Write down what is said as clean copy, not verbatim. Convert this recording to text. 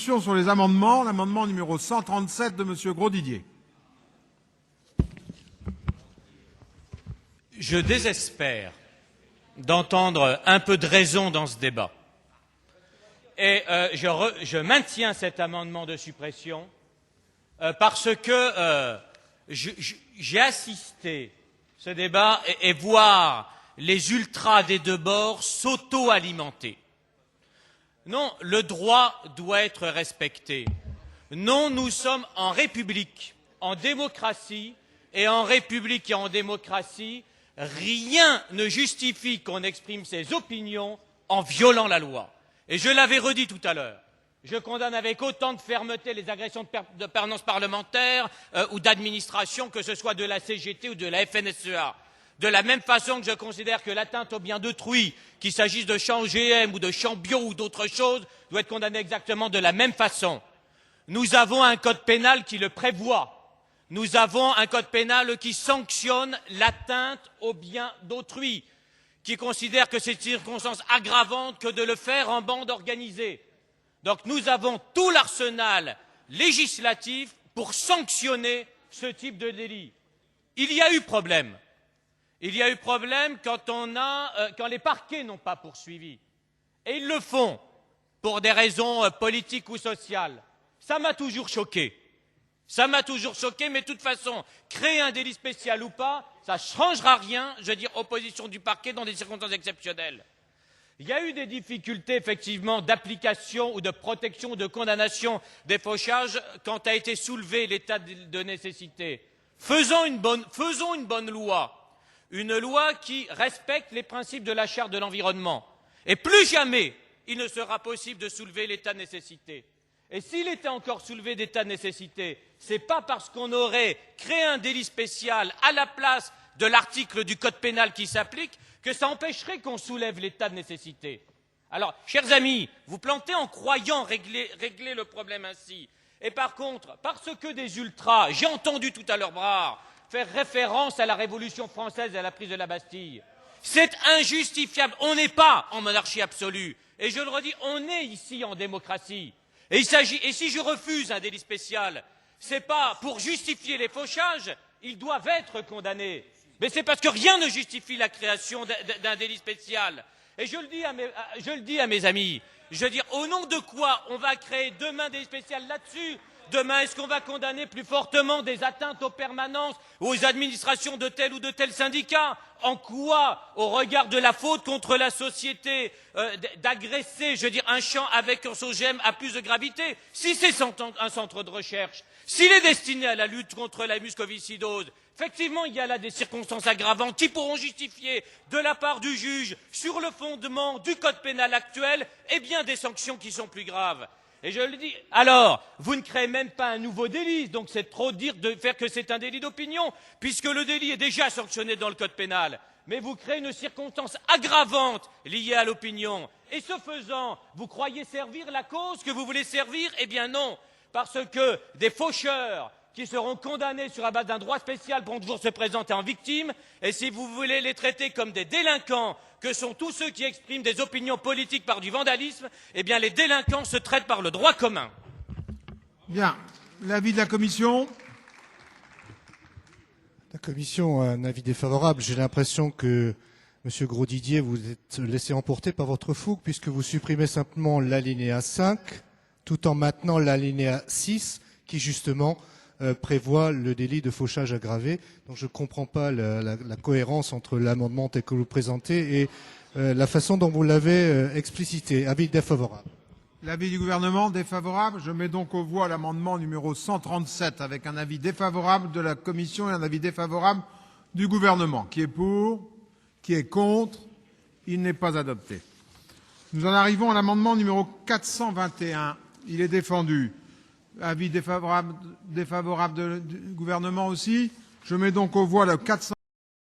discussion sur les amendements. L'amendement numéro 137 de Monsieur Grosdidier. Je désespère d'entendre un peu de raison dans ce débat. Et je maintiens cet amendement de suppression parce que j'ai assisté à ce débat et voir les ultras des deux bords s'auto-alimenter. Non, le droit doit être respecté. Non, nous sommes en République, en démocratie, et en République et en démocratie, rien ne justifie qu'on exprime ses opinions en violant la loi. Et je l'avais redit tout à l'heure. Je condamne avec autant de fermeté les agressions de permanence parlementaire ou d'administration, que ce soit de la CGT ou de la FNSEA. De la même façon que je considère que l'atteinte au bien d'autrui, qu'il s'agisse de champs OGM ou de champs bio ou d'autres choses, doit être condamnée exactement de la même façon. Nous avons un code pénal qui le prévoit. Nous avons un code pénal qui sanctionne l'atteinte au bien d'autrui, qui considère que c'est une circonstance aggravante que de le faire en bande organisée. Donc nous avons tout l'arsenal législatif pour sanctionner ce type de délit. Il y a eu problème. Il y a eu problème quand les parquets n'ont pas poursuivi. Et ils le font pour des raisons politiques ou sociales. Ça m'a toujours choqué. Ça m'a toujours choqué, mais de toute façon, créer un délit spécial ou pas, ça ne changera rien, je veux dire, opposition du parquet dans des circonstances exceptionnelles. Il y a eu des difficultés, effectivement, d'application ou de protection ou de condamnation des fauchages quand a été soulevé l'état de nécessité. Faisons une bonne loi. Une loi qui respecte les principes de la Charte de l'environnement. Et plus jamais, il ne sera possible de soulever l'état de nécessité. Et s'il était encore soulevé d'état de nécessité, ce n'est pas parce qu'on aurait créé un délit spécial à la place de l'article du Code pénal qui s'applique que ça empêcherait qu'on soulève l'état de nécessité. Alors, chers amis, vous plantez en croyant régler le problème ainsi. Et par contre, parce que des ultras, j'ai entendu tout à l'heure Brard faire référence à la Révolution française et à la prise de la Bastille, c'est injustifiable. On n'est pas en monarchie absolue. Et je le redis, on est ici en démocratie. Et si je refuse un délit spécial, ce n'est pas pour justifier les fauchages, ils doivent être condamnés. Mais c'est parce que rien ne justifie la création d'un délit spécial. Et je le dis à mes amis, je veux dire, au nom de quoi on va créer demain des délit spécial là-dessus? Demain, est-ce qu'on va condamner plus fortement des atteintes aux permanences ou aux administrations de tel ou de tel syndicat? En quoi, au regard de la faute contre la société, d'agresser, je veux dire, un champ avec un OGM a plus de gravité? Si c'est un centre de recherche, s'il est destiné à la lutte contre la mucoviscidose, effectivement, il y a là des circonstances aggravantes qui pourront justifier, de la part du juge, sur le fondement du code pénal actuel, eh bien, des sanctions qui sont plus graves. Et je le dis, alors, vous ne créez même pas un nouveau délit, donc c'est trop dire de faire que c'est un délit d'opinion, puisque le délit est déjà sanctionné dans le code pénal. Mais vous créez une circonstance aggravante liée à l'opinion. Et ce faisant, vous croyez servir la cause que vous voulez servir? Eh bien non, parce que des faucheurs qui seront condamnés sur la base d'un droit spécial pourront toujours se présenter en victime, et si vous voulez les traiter comme des délinquants, que sont tous ceux qui expriment des opinions politiques par du vandalisme, eh bien les délinquants se traitent par le droit commun. Bien. L'avis de la Commission? La Commission a un avis défavorable. J'ai l'impression que, Monsieur Grosdidier, vous êtes laissé emporter par votre fougue, puisque vous supprimez simplement l'alinéa 5, tout en maintenant l'alinéa 6, qui justement prévoit le délit de fauchage aggravé. Donc je ne comprends pas la cohérence entre l'amendement tel que vous le présentez et la façon dont vous l'avez explicité. Avis défavorable. L'avis du gouvernement défavorable. Je mets donc aux voix l'amendement numéro 137 avec un avis défavorable de la Commission et un avis défavorable du gouvernement. Qui est pour? Qui est contre? Il n'est pas adopté. Nous en arrivons à l'amendement numéro 421. Il est défendu. Avis défavorable du gouvernement aussi. Je mets donc aux voix le 400.